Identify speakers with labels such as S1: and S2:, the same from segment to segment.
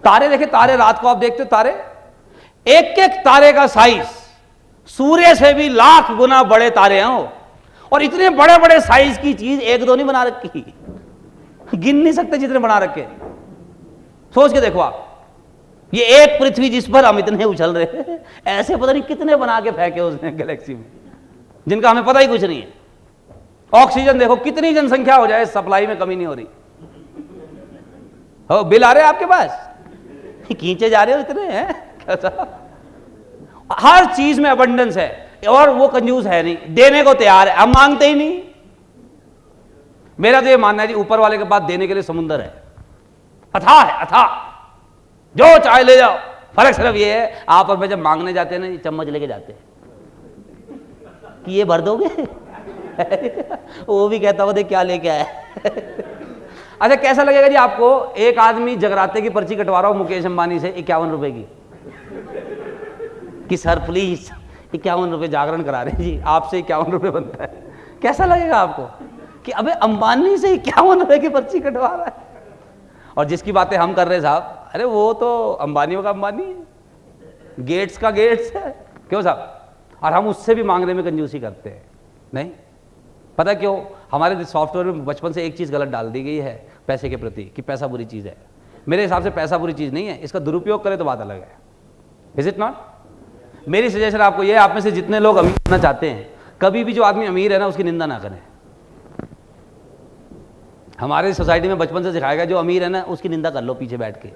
S1: तारे देखे, तारे रात को आप देखते हो तारे, एक एक तारे का साइज सूर्य से भी लाख गुना बड़े तारे हैं, और इतने बड़े बड़े साइज की चीज एक दो नहीं बना रखी, गिन नहीं सकते जितने बना रखे। सोच के देखो आप, ये एक पृथ्वी जिस पर हम इतने उछल रहे हैं, ऐसे पता नहीं कितने बना के फेंके उसने गैलेक्सी में, जिनका हमें पता ही कुछ नहीं है। ऑक्सीजन देखो, कितनी जनसंख्या हो जाए सप्लाई में कमी नहीं हो रही। हो बिल आ रहे हैं आपके पास, खींचे जा रहे हो इतने हैं कैसा। हर चीज में अबंडेंस है, और वो कंजूस है नहीं, देने को तैयार है, हम मांगते ही नहीं। मेरा तो ये मानना है जी, ऊपर वाले के पास देने के लिए समुंदर है, अथाह है, अथाह, जो चाहे ले जाओ। फर्क सिर्फ ये है, आप और मैं जब मांगने जाते हैं ना, चम्मच लेके जाते हैं कि ये भर दोगे वो भी कहता हुआ देख क्या लेके आया अच्छा, कैसा लगेगा जी आपको, एक आदमी जगराते की पर्ची कटवा रहा हो मुकेश अंबानी से 51 रुपए की, कि सर प्लीज 51 रुपए जागरण करा रहे हैं जी, आपसे 51 रुपए बनता है। कैसा लगेगा आपको कि अबे अंबानी से 51 रुपए की पर्ची कटवा रहा है। और जिसकी बातें हम कर रहे हैं साहब, अरे वो तो अंबानियों का अंबानी है, गेट्स का गेट्स है, क्यों साहब। और हम उससे भी मांगने में कंजूसी करते हैं। नहीं पता क्यों, हमारे सॉफ्टवेयर में बचपन से एक चीज़ गलत डाल दी गई है पैसे के प्रति, कि पैसा बुरी चीज़ है। मेरे हिसाब से पैसा बुरी चीज़ नहीं है, इसका दुरुपयोग करे तो बात अलग है। Is it not? मेरी सजेशन आपको ये है, आप में से जितने लोग अमीर बनना चाहते हैं, कभी भी जो आदमी अमीर है ना उसकी निंदा ना करें। हमारे सोसाइटी में बचपन से सिखाया गया, जो अमीर है ना उसकी निंदा कर लो पीछे बैठ के,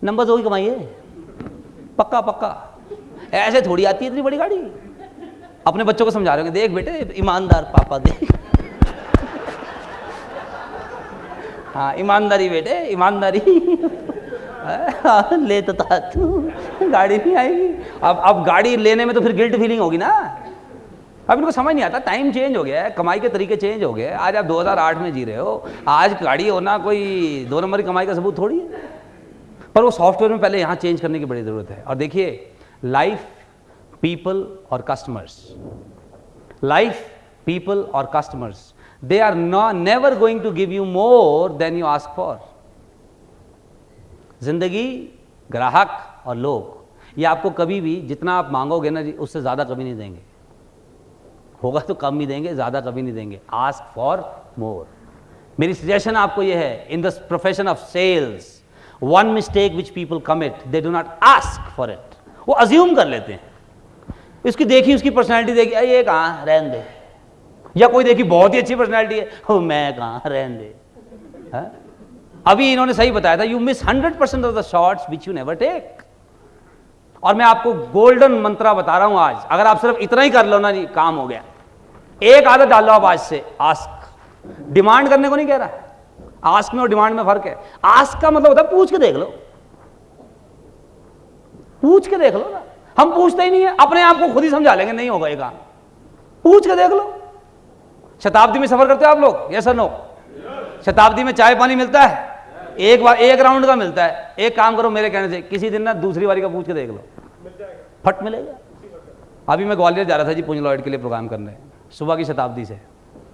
S1: नंबर दो ही कमाइए, पक्का पक्का। ऐसे थोड़ी आती है इतनी बड़ी गाड़ी। अपने बच्चों को समझा रहे होंगे, देख बेटे ईमानदार पापा देख हाँ ईमानदारी बेटे ईमानदारी ले तो था तू, गाड़ी नहीं आएगी। अब गाड़ी लेने में तो फिर गिल्ट फीलिंग होगी ना। अब इनको समझ नहीं आता, टाइम चेंज हो गया है, कमाई के तरीके चेंज हो गए। आज आप 2008 में जी रहे हो, आज गाड़ी होना कोई 2 नंबर की कमाई का सबूत थोड़ी है। पर वो सॉफ्टवेयर में पहले यहाँ चेंज करने की बड़ी ज़रूरत है। और देखिए, लाइफ, पीपल और कस्टमर्स, लाइफ, पीपल और customers, they are never going to give you more than you ask for. जिंदगी, ग्राहक और लोग, ये आपको कभी भी जितना आप मांगोगे ना जी, उससे ज़्यादा कभी नहीं देंगे। होगा तो कम ही देंगे, ज़्यादा कभी नहीं देंगे। Ask for more. मेरी सजेशन आपको ये है, in the profession of sales, one mistake which people commit, they do not ask for it. वो अज्यूम कर लेते हैं, इसकी देखी, उसकी पर्सनैलिटी देखी, ये कहाँ रहने दे, या कोई देखी बहुत ही अच्छी पर्सनैलिटी है, हो मैं कहाँ रहने दे। है? अभी इन्होंने सही बताया था, you miss 100% of the shots which you never take. और मैं आपको गोल्डन मंत्रा बता रहा हूं आज, अगर आप सिर्फ इतना ही कर लो ना जी, काम हो गया। एक आदत डाल लो आप आज से, आस्क। डिमांड करने को नहीं कह रहा, आस्क में और डिमांड में फर्क है। आस्क का मतलब होता है पूछ के देख लो, पूछ के देख लो ना। हम पूछते ही नहीं है, अपने आप को खुद ही समझा लेंगे नहीं होगा ये काम। पूछ के देख लो। शताब्दी में सफर करते हो आप लोग, यस और नो? शताब्दी में चाय पानी मिलता है, एक बार एक राउंड का मिलता है। एक काम करो मेरे कहने से, किसी दिन ना दूसरी बारी का पूछ के देख लो, फट मिलेगा। अभी मैं ग्वालियर जा रहा था जी पुंज लॉयड के लिए प्रोग्राम करने, सुबह की शताब्दी से।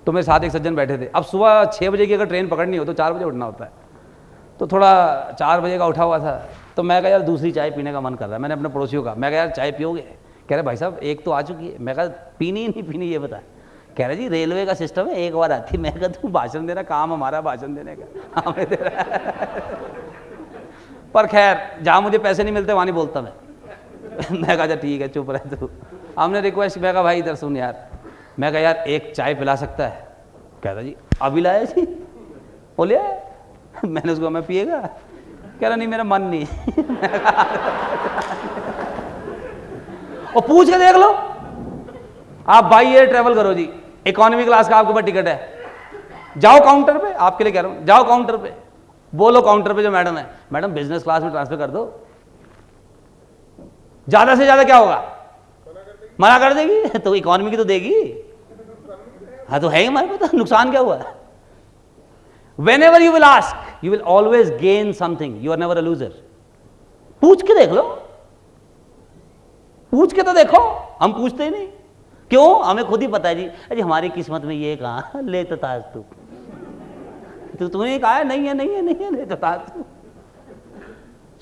S1: तो मेरे साथ एक सज्जन बैठे थे। अब सुबह 6 बजे की अगर ट्रेन पकड़नी हो तो 4 बजे उठना होता है। तो थोड़ा 4 बजे का उठा हुआ था, तो मैं कहा यार दूसरी चाय पीने का मन कर रहा है। मैंने अपने पड़ोसियों का, मैं कहा यार चाय पियोगे? कह रहे भाई साहब एक तो आ चुकी है। मैं कहा पीनी ही नहीं पीनी ये बता। कह रहे जी रेलवे का सिस्टम है, एक बार आती। मैं कहा तू भाषण देना, काम हमारा भाषण देने का, हमें दे रहा है। पर खैर जहाँ मुझे पैसे नहीं मिलते वहाँ नहीं बोलता मैं कहा ठीक है चुप रहे तू। हमने रिक्वेस्ट, मैं कहा भाई इधर सुन यार, मैं कहा यार एक चाय पिला सकता है? कहता जी अभी लाया जी, बोले मैंने उसको, मैं पिएगा? कह रहा नहीं मेरा मन नहीं और पूछ के देख लो आप, भाई ये ट्रेवल करो जी, इकोनॉमी क्लास का आपके पास टिकट है, जाओ काउंटर पे, आपके लिए कह रहा हूं, जाओ काउंटर पे, बोलो काउंटर पे जो मैडम है, मैडम बिजनेस क्लास में ट्रांसफर कर दो। ज्यादा से ज्यादा क्या होगा? मना कर देगी। तो इकोनॉमी की तो देगी। हाँ तो है ही हमारे पास, नुकसान क्या हुआ? Whenever you will ask, you will always gain something. You are never a loser. पूछ के देख लो, पूछ के तो देखो। हम पूछते ही नहीं, क्यों? हमें खुद ही पता है जी, अरे हमारी किस्मत में ये कहाँ, ले तो था तू, तूने कहा नहीं है नहीं है नहीं है, ले तो था तू।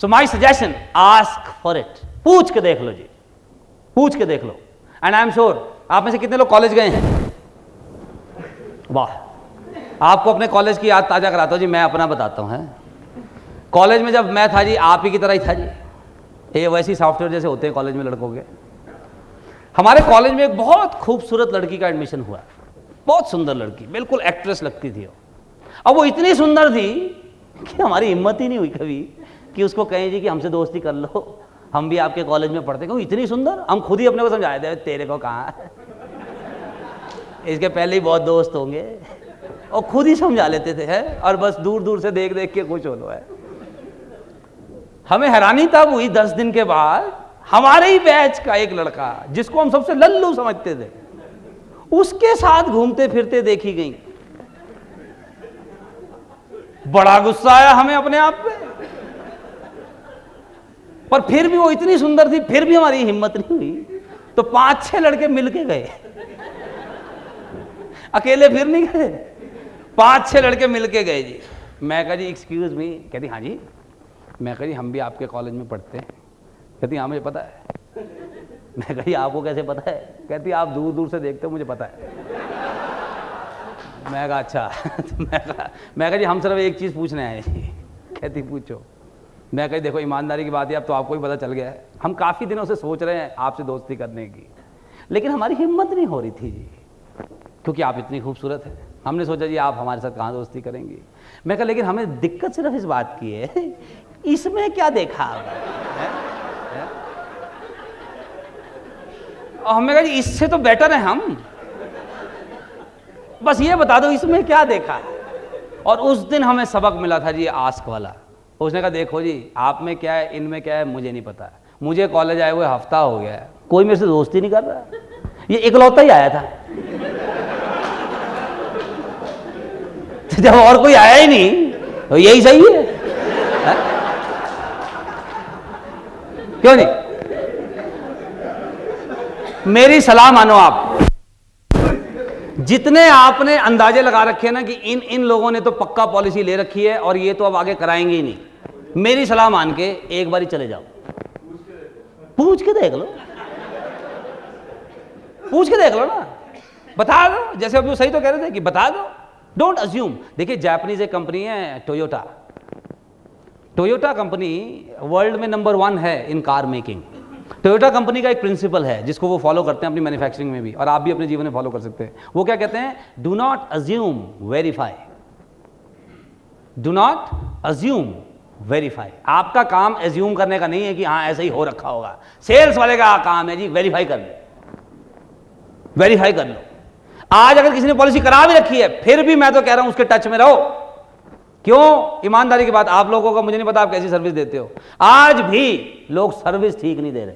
S1: So my suggestion, ask for it, पूछ के देख लो जी, पूछ के देख लो। एंड आई एम श्योर आप में से कितने लोग कॉलेज गए हैं? वाह, आपको अपने कॉलेज की याद ताजा कराता हूं जी। मैं अपना बताता हूं, है कॉलेज में जब मैं था जी, आप ही की तरह ही था जी, ये वैसी सॉफ्टवेयर जैसे होते हैं कॉलेज में लड़कों के। हमारे कॉलेज में एक बहुत खूबसूरत लड़की का एडमिशन हुआ, बहुत सुंदर लड़की, बिल्कुल एक्ट्रेस लगती थी। अब वो इतनी सुंदर थी कि हमारी हिम्मत ही नहीं हुई कभी कि उसको कहें जी कि हमसे दोस्ती कर लो, हम भी आपके कॉलेज में पढ़ते। क्यों इतनी सुंदर, हम खुद ही अपने को समझाए थे तेरे को कहाँ है, इसके पहले ही बहुत दोस्त होंगे, और खुद ही समझा लेते थे, है, और बस दूर दूर से देख देख के खुश हो लो। है हमें हैरानी तब हुई 10 दिन के बाद, हमारे ही बैच का एक लड़का जिसको हम सबसे लल्लू समझते थे, उसके साथ घूमते फिरते देखी गई। बड़ा गुस्सा आया हमें अपने आप पे, पर फिर भी वो इतनी सुंदर थी, फिर भी हमारी हिम्मत नहीं हुई, तो 5-6 लड़के मिलके गए, अकेले फिर नहीं गए, 5-6 लड़के मिलके गए जी। मैं कहा जी एक्सक्यूज मी, कहती हाँ जी। मैं कहा जी हम भी आपके कॉलेज में पढ़ते हैं। कहती हाँ मुझे पता है। मैं कहा जी आपको कैसे पता है? कहती आप दूर दूर से देखते हो, मुझे पता है। मैं कहा अच्छा। तो मैं कहा जी हम सिर्फ एक चीज़ पूछने आए जी। कहती पूछो। मैं कही देखो ईमानदारी की बात है, अब तो आपको भी पता चल गया है, हम काफ़ी दिनों से सोच रहे हैं आपसे दोस्ती करने की, लेकिन हमारी हिम्मत नहीं हो रही थी जी, क्योंकि आप इतनी खूबसूरत हैं। हमने सोचा जी आप हमारे साथ कहाँ दोस्ती करेंगी। मैं कहा लेकिन हमें दिक्कत सिर्फ इस बात की है, इसमें क्या देखा आपने? और हमें कहा जी इससे तो बेटर है हम, बस ये बता दो इसमें क्या देखा। और उस दिन हमें सबक मिला था जी आस्क वाला। उसने कहा देखो जी आप में क्या है, इनमें क्या है, मुझे नहीं पता। मुझे कॉलेज आए हुए हफ्ता हो गया है, कोई मेरे से दोस्ती नहीं कर रहा, ये इकलौता ही आया था। जब और कोई आया ही नहीं तो यही सही है, क्यों नहीं? मेरी सलाह मानो आप, जितने आपने अंदाजे लगा रखे हैं ना कि इन लोगों ने तो पक्का पॉलिसी ले रखी है और ये तो अब आगे कराएंगे ही नहीं, मेरी सलाह मान के एक बारी चले जाओ, पूछ के देख लो, पूछ के देख लो ना, बता दो। जैसे अभी सही तो कह रहे थे कि बता दो, डोंट अज्यूम। देखिए जापानीज एक कंपनी है टोयोटा, टोयोटा कंपनी वर्ल्ड में नंबर 1 है इन कार मेकिंग। टोयोटा कंपनी का एक प्रिंसिपल है जिसको वो फॉलो करते हैं अपनी मैन्युफैक्चरिंग में भी, और आप भी अपने जीवन में फॉलो कर सकते हैं। वो क्या कहते हैं? Do not assume verify, do not assume verify. आपका काम एज्यूम करने का नहीं है कि हाँ ऐसा ही हो रखा होगा। सेल्स वाले का काम है जी वेरीफाई कर लो, वेरीफाई कर लो। आज अगर किसी ने पॉलिसी करा भी रखी है, फिर भी मैं तो कह रहा हूं उसके टच में रहो। क्यों? ईमानदारी की बात, आप लोगों का मुझे नहीं पता आप कैसी सर्विस देते हो, आज भी लोग सर्विस ठीक नहीं दे रहे,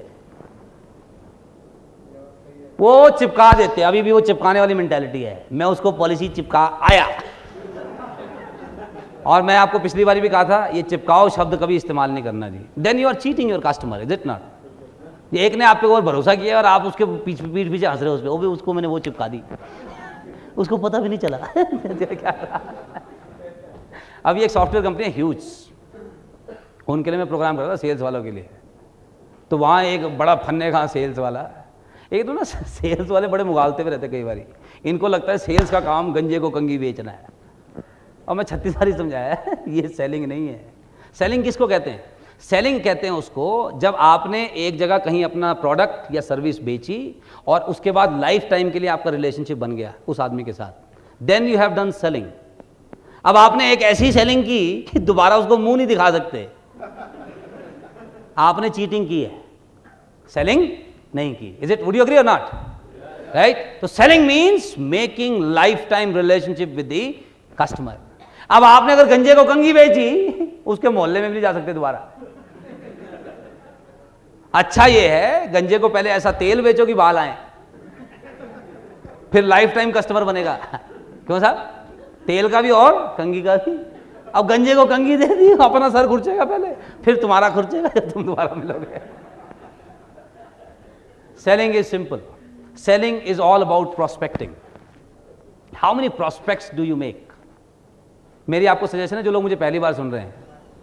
S1: वो चिपका देते, अभी भी वो चिपकाने वाली मेंटालिटी है। मैं उसको पॉलिसी चिपका आया, और मैं आपको पिछली बार भी कहा था ये चिपकाओ शब्द कभी इस्तेमाल नहीं करना जी। Then you are cheating your customer, is it not? एक ने आप पे और भरोसा किया और आप उसके पीठ पीछे हंस रहे हो उस पर, वो भी उसको मैंने वो चिपका दी, उसको पता भी नहीं चला क्या था। अभी एक सॉफ्टवेयर कंपनी है ह्यूज, उनके लिए मैं प्रोग्राम कर रहा था सेल्स वालों के लिए। तो वहाँ एक बड़ा फन्ने का सेल्स वाला, एक तो ना सेल्स वाले बड़े मुगालते पे रहते कई बार, इनको लगता है सेल्स का काम गंजे को कंगी बेचना है। और मैं 36 बार समझाया ये सेलिंग नहीं है। सेलिंग किसको कहते हैं? सेलिंग कहते हैं उसको जब आपने एक जगह कहीं अपना प्रोडक्ट या सर्विस बेची और उसके बाद लाइफ टाइम के लिए आपका रिलेशनशिप बन गया उस आदमी के साथ, then you have done selling. अब आपने एक ऐसी सेलिंग की कि दोबारा उसको मुंह नहीं दिखा सकते, आपने चीटिंग की है, सेलिंग नहीं की। Is it? Would you agree और नॉट? राइट? तो selling means making lifetime relationship with the customer. अब आपने अगर गंजे को कंगी बेची, उसके मोहल्ले में भी जा सकते दोबारा। अच्छा ये है गंजे को पहले ऐसा तेल बेचो कि बाल आए, फिर लाइफ टाइम कस्टमर बनेगा। क्यों साहब? तेल का भी और कंगी का भी। अब गंजे को कंगी दे दी, अपना सर खुर्चेगा पहले, फिर तुम्हारा खुर्चेगा जब तुम दोबारा मिलोगे। Selling is simple, selling is all about prospecting. How many prospects do you make? मेरी आपको सजेशन है, जो लोग मुझे पहली बार सुन रहे हैं,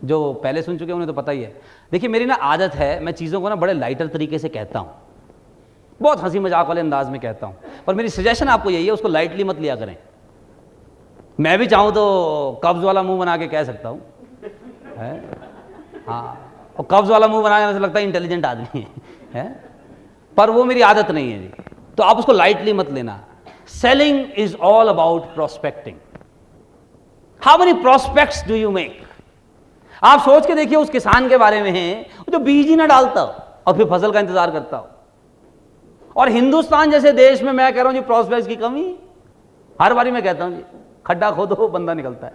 S1: जो पहले सुन चुके हैं उन्हें तो पता ही है। देखिए मेरी ना आदत है, मैं चीज़ों को ना बड़े लाइटर तरीके से कहता हूँ, बहुत हंसी मजाक वाले अंदाज में कहता हूँ, पर मेरी सजेशन आपको यही है, उसको लाइटली मत लिया करें। मैं भी चाहूँ तो कब्ज वाला मुंह बना के कह सकता हूँ, हाँ, और कब्ज वाला मुंह बनाने से लगता है इंटेलिजेंट आदमी है, पर वो मेरी आदत नहीं है जी, तो आप उसको लाइटली मत लेना। Selling is all about prospecting. How many prospects do you make? आप सोच के देखिए उस किसान के बारे में है जो बीज ही ना डालता हो और फिर फसल का इंतजार करता हो। और हिंदुस्तान जैसे देश में मैं कह रहा हूं जी प्रोस्पेक्ट्स की कमी, हर बारी मैं कहता हूं जी, खड्डा खोदो बंदा निकलता है,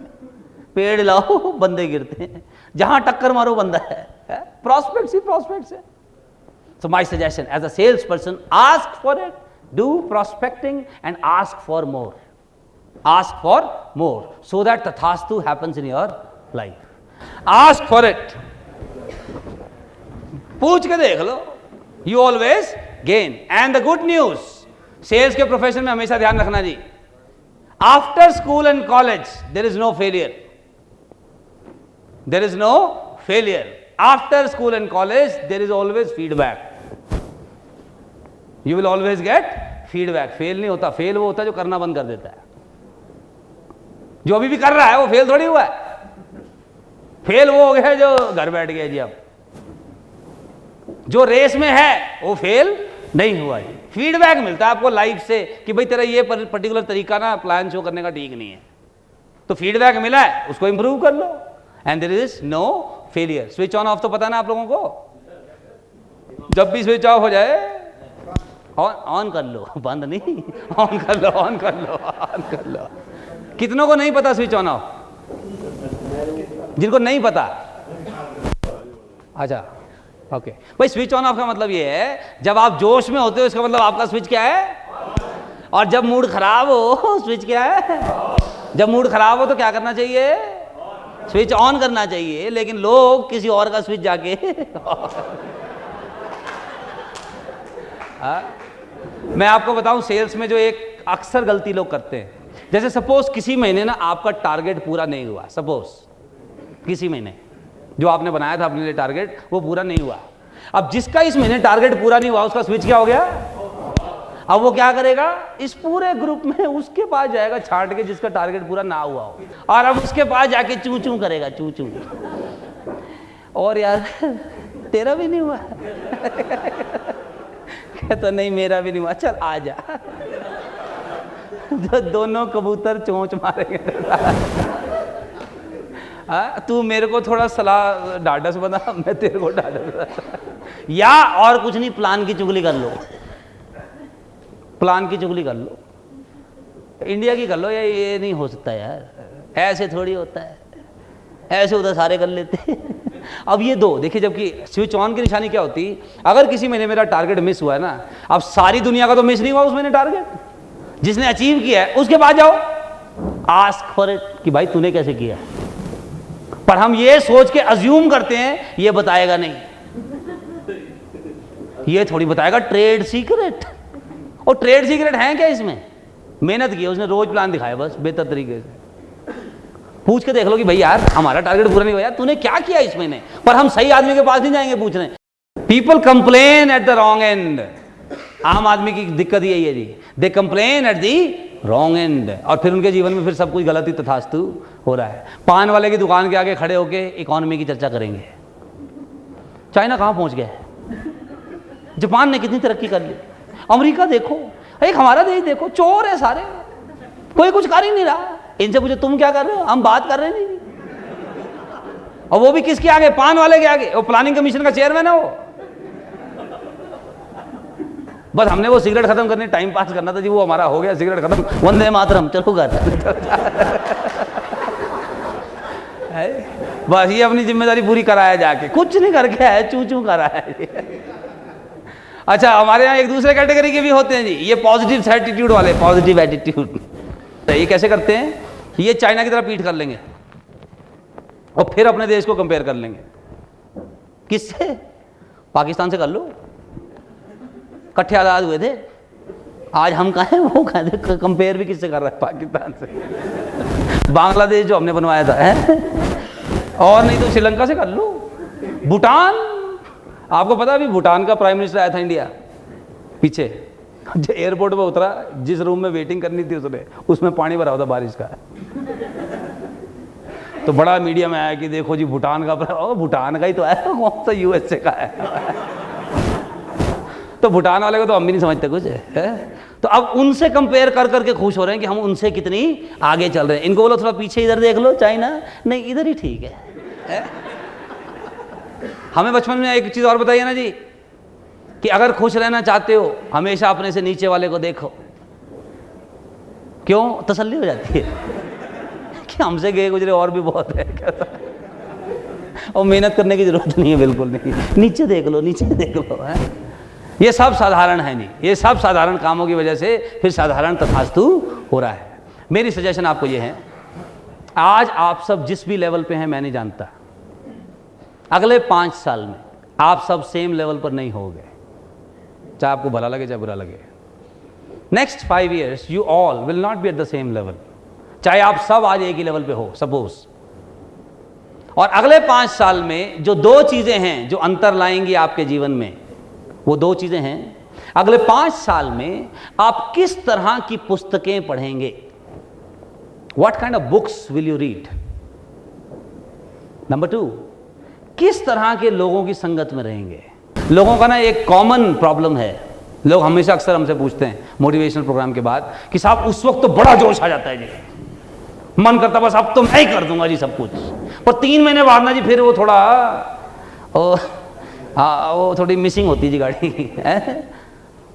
S1: पेड़ लाओ बंदे गिरते हैं, जहां टक्कर मारो बंदा है। प्रोस्पेक्ट्स ही प्रोस्पेक्ट्स है। So my suggestion as a salesperson, ask for it, do prospecting and ask for more. Ask for more so that tathastu happens in your life. Ask for it. पूछ के देख लो, you always gain. And the good news, sales के profession में हमेशा ध्यान रखना जी, after school and college there is no failure. There is no failure. After school and college there is always feedback. You will always get feedback. Fail नहीं होता, fail वो होता है जो करना बंद कर देता है। जो अभी भी कर रहा है वो फेल थोड़ी हुआ है, फेल वो हो गया जो घर बैठ गया जी। अब जो रेस में है वो फेल नहीं हुआ जी। फीडबैक मिलता है आपको लाइफ से कि भाई तेरा ये पर्टिकुलर तरीका ना प्लान शो करने का ठीक नहीं है, तो फीडबैक मिला है उसको इंप्रूव कर लो। And there is no failure. Switch on off तो पता ना आप लोगों को, जब भी स्विच ऑफ हो जाए ऑन कर लो, बंद नहीं, ऑन कर लो, ऑन कर लो, ऑन कर लो। कितनों को नहीं पता स्विच ऑन ऑफ? जिनको नहीं पता, अच्छा ओके भाई। स्विच ऑन ऑफ का मतलब ये है जब आप जोश में होते हो, इसका मतलब आपका स्विच क्या है, और जब मूड खराब हो स्विच क्या है। जब मूड खराब हो तो क्या करना चाहिए, स्विच ऑन करना चाहिए। लेकिन लोग किसी और का स्विच जाके मैं आपको बताऊं सेल्स में जो एक अक्सर गलती लोग करते हैं, जैसे सपोज किसी महीने ना आपका टारगेट पूरा नहीं हुआ, सपोज किसी महीने जो आपने बनाया था अपने लिए टारगेट वो पूरा नहीं हुआ। अब जिसका इस महीने टारगेट पूरा नहीं हुआ उसका स्विच क्या हो गया, अब वो क्या करेगा, इस पूरे ग्रुप में उसके पास जाएगा छांट के जिसका टारगेट पूरा ना हुआ हो, और अब उसके पास जाके चू चू करेगा, चू चू, और यार तेरा भी नहीं हुआ कहता नहीं मेरा भी नहीं हुआ, चल आ जा। जो दोनों कबूतर चोंच मारेंगे, तू मेरे को थोड़ा सलाह डाडस बना, मैं तेरे को डाडस बना, या और कुछ नहीं प्लान की चुगली कर लो, प्लान की चुगली कर लो, इंडिया की कर लो। ये नहीं हो सकता यार, ऐसे थोड़ी होता है, ऐसे उधर सारे कर लेते। अब ये दो देखिए, जबकि स्विच ऑन की निशानी क्या होती, अगर किसी महीने मेरा टारगेट मिस हुआ है ना, अब सारी दुनिया का तो मिस नहीं हुआ उस महीने टारगेट, जिसने अचीव किया है उसके बाद जाओ आस्क फॉर इट कि भाई तूने कैसे किया। पर हम ये सोच के अज्यूम करते हैं ये बताएगा नहीं, ये थोड़ी बताएगा ट्रेड सीक्रेट। और ट्रेड सीक्रेट है क्या इसमें, मेहनत की उसने, रोज प्लान दिखाया बस बेहतर तरीके से। पूछ के देख लो कि भाई यार हमारा टारगेट पूरा नहीं हुआ, यार तूने क्या किया इस महीने। पर हम सही आदमी के पास नहीं जाएंगे पूछने। People complain at the wrong end. आम आदमी की दिक्कत यही है जी, they complain at the wrong end, और फिर उनके जीवन में फिर सब कुछ गलत ही तथास्तु हो रहा है। पान वाले की दुकान के आगे खड़े होके इकोनॉमी की चर्चा करेंगे, चाइना कहां पहुंच गया है, जापान ने कितनी तरक्की कर ली, अमेरिका देखो, एक हमारा देश देखो, चोर है सारे, कोई कुछ कर ही नहीं रहा। इनसे पूछो तुम क्या कर रहे हो, हम बात कर रहे नहीं। और वो भी किसके आगे, पान वाले के आगे, वो प्लानिंग कमीशन का चेयरमैन है वो। बस हमने वो सिगरेट खत्म करने टाइम पास करना था जी, वो हमारा हो गया सिगरेट खत्म, वंदे मातरम, चलो घर। बस ये अपनी जिम्मेदारी पूरी कराया जाके, कुछ नहीं करके है, चू चू करा है। अच्छा हमारे यहाँ एक दूसरे कैटेगरी के भी होते हैं जी, ये पॉजिटिव एटीट्यूड वाले, पॉजिटिव एटीट्यूड। ये कैसे करते हैं, ये चाइना की तरह पीठ कर लेंगे और फिर अपने देश को कंपेयर कर लेंगे। किससे, पाकिस्तान से कर लो, इकट्ठे आजाद हुए थे, आज हम कहाँ हैं वो कहाँ थे, कंपेयर भी किससे कर रहा है, पाकिस्तान से। बांग्लादेश जो हमने बनवाया था है? और नहीं तो श्रीलंका से कर लो, भूटान। आपको पता है अभी भूटान का प्राइम मिनिस्टर आया था इंडिया पीछे, जो एयरपोर्ट पे उतरा, जिस रूम में वेटिंग करनी थी उसने, उसमें पानी भरा हुआ था बारिश का। तो बड़ा मीडिया में आया कि देखो जी भूटान का, भूटान का ही तो है, कौन सा यूएसए का है। तो भूटान वाले को तो हम भी नहीं समझते कुछ है। तो अब उनसे कंपेयर कर करके खुश हो रहे हैं कि हम उनसे कितनी आगे चल रहे हैं। इनको बोलो थोड़ा पीछे इधर देख लो, चाइना नहीं इधर ही ठीक है। हमें बचपन में एक चीज और बताइए ना जी, कि अगर खुश रहना चाहते हो हमेशा अपने से नीचे वाले को देखो। क्यों? तसल्ली हो जाती है कि हमसे गए गुजरे और भी बहुत है, और मेहनत करने की जरूरत नहीं है, बिल्कुल नहीं। नीचे देख लो, नीचे देख लो है। ये सब साधारण है नहीं, ये सब साधारण कामों की वजह से फिर साधारण तथास्तु हो रहा है। मेरी सजेशन आपको ये है, आज आप सब जिस भी लेवल पे हैं मैं नहीं जानता, अगले 5 साल में आप सब सेम लेवल पर नहीं होगे, चाहे आपको भला लगे चाहे बुरा लगे। Next 5 years you all will not be at the same level, चाहे आप सब आज एक ही लेवल पे हो सपोज। और अगले 5 साल में जो 2 चीजें हैं जो अंतर लाएंगी आपके जीवन में, वो 2 चीजें हैं, अगले 5 साल में आप किस तरह की पुस्तकें पढ़ेंगे, what kind of books will you read. Number 2, किस तरह के लोगों की संगत में रहेंगे। लोगों का ना एक कॉमन प्रॉब्लम है, लोग हमेशा अक्सर हमसे पूछते हैं मोटिवेशनल प्रोग्राम के बाद कि साहब उस वक्त तो बड़ा जोश आ जाता है जी, मन करता बस अब तो मैं ही कर दूंगा जी सब कुछ, पर 3 महीने बाद ना जी फिर वो थोड़ा वो थोड़ी मिसिंग होती है जी गाड़ी है।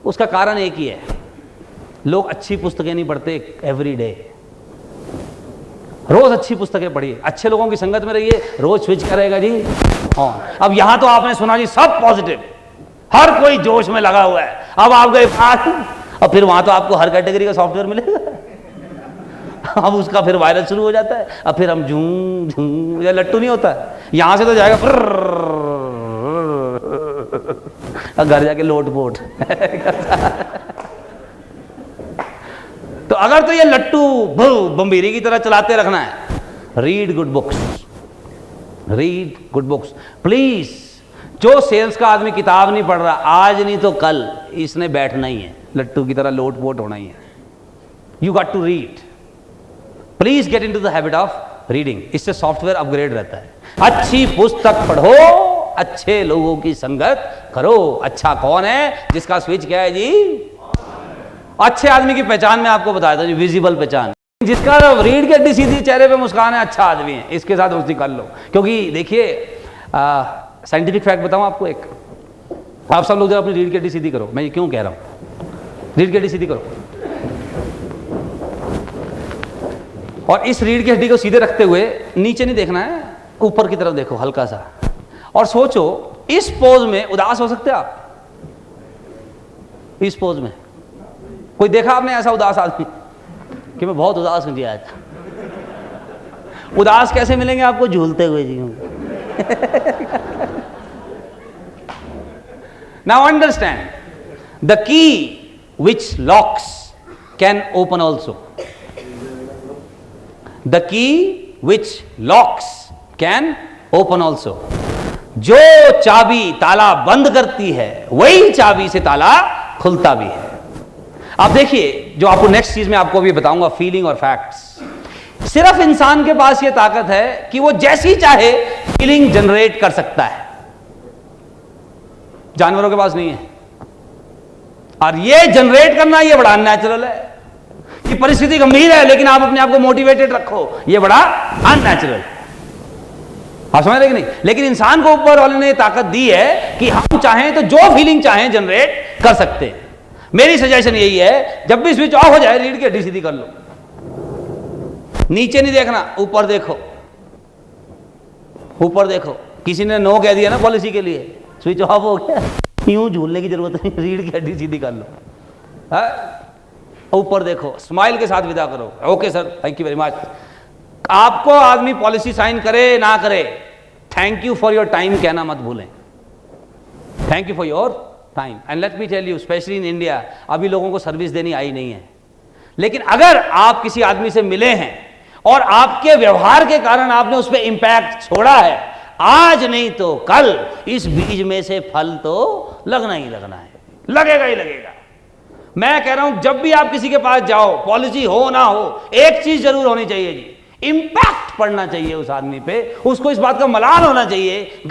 S1: उसका कारण एक ही है, लोग अच्छी पुस्तकें नहीं पढ़ते एवरी डे। रोज अच्छी पुस्तकें पढ़िए, अच्छे लोगों की संगत में रहिए, रोज स्विच करेगा जी। हाँ, अब यहां तो आपने सुना जी सब पॉजिटिव, हर कोई जोश में लगा हुआ है। अब आप गए और फिर वहां तो आपको हर कैटेगरी का सॉफ्टवेयर मिलेगा। अब उसका फिर वायरस शुरू हो जाता है, अब फिर हम झूम झूम, या लट्टू नहीं होता यहां से तो जाएगा घर जाके लोट पोट। तो अगर तो ये लट्टू बम्बीरी की तरह चलाते रखना है, read good books, read good books please. जो सेल्स का आदमी किताब नहीं पढ़ रहा, आज नहीं तो कल इसने बैठना ही है, लट्टू की तरह लोट पोट होना ही है। You got to read, please get into the habit of reading, इससे सॉफ्टवेयर अपग्रेड रहता है। अच्छी पुस्तक पढ़ो, अच्छे लोगों की संगत करो। अच्छा कौन है? जिसका स्विच क्या है जी? अच्छे आदमी की पहचान मैं आपको बताया था जी, विजिबल पहचान, जिसका रीढ़ की हड्डी सीधी, चेहरे पे मुस्कान है, अच्छा आदमी है, इसके साथ दोस्ती कर लो। क्योंकि देखिए साइंटिफिक फैक्ट बताऊं आपको एक, आप सब लोग जरा अपनी रीढ़ की हड्डी सीधी करो। मैं ये क्यों कह रहा हूं, रीढ़ की हड्डी सीधी करो, और इस रीढ़ की हड्डी को सीधे रखते हुए नीचे नहीं देखना है, ऊपर की तरफ देखो हल्का सा, और सोचो इस पोज में उदास हो सकते हैं आप? इस पोज में कोई देखा आपने ऐसा उदास आदमी कि मैं बहुत उदास हूं जी आज? उदास कैसे मिलेंगे आपको? झूलते हुए जी। Now understand, the key which locks can open also, the key which locks can open also. जो चाबी ताला बंद करती है वही चाबी से ताला खुलता भी है। आप देखिए, जो आपको नेक्स्ट चीज में आपको भी बताऊंगा, फीलिंग और फैक्ट्स। सिर्फ इंसान के पास यह ताकत है कि वो जैसी चाहे फीलिंग जनरेट कर सकता है, जानवरों के पास नहीं है। और ये जनरेट करना ये बड़ा अननेचुरल है कि परिस्थिति गंभीर है लेकिन आप अपने आप को मोटिवेटेड रखो, ये बड़ा अननेचुरल है। आप समझ रहे कि नहीं? लेकिन इंसान को ऊपर वाले ने ताकत दी है कि हम चाहें तो जो फीलिंग चाहें जनरेट कर सकते हैं। मेरी सजेशन यही है, जब भी स्विच ऑफ हो जाए रीढ़ की हड्डी सीधी कर लो, नीचे नहीं देखना, ऊपर देखो, ऊपर देखो। किसी ने नो कह दिया ना पॉलिसी के लिए, स्विच ऑफ हो गया, यूं झूलने की जरूरत नहीं, रीढ़ की हड्डी सीधी कर लो, ऊपर देखो, स्माइल के साथ विदा करो, okay sir thank you very much. आपको आदमी पॉलिसी साइन करे ना करे, thank you for your time कहना मत भूलें, thank you for your time. And let me tell you, specially in India, अभी लोगों को सर्विस देनी आई नहीं है, लेकिन अगर आप किसी आदमी से मिले हैं और आपके व्यवहार के कारण आपने उस पर इंपैक्ट छोड़ा है, आज नहीं तो कल इस बीज में से फल तो लगना ही लगना है, लगेगा ही लगेगा। मैं कह रहा हूं जब भी आप किसी के पास जाओ, पॉलिसी हो ना हो, एक चीज जरूर होनी चाहिए जी, इंपैक्ट पड़ना चाहिए उस आदमी पे, उसको इस बात का मलाल होना चाहिए।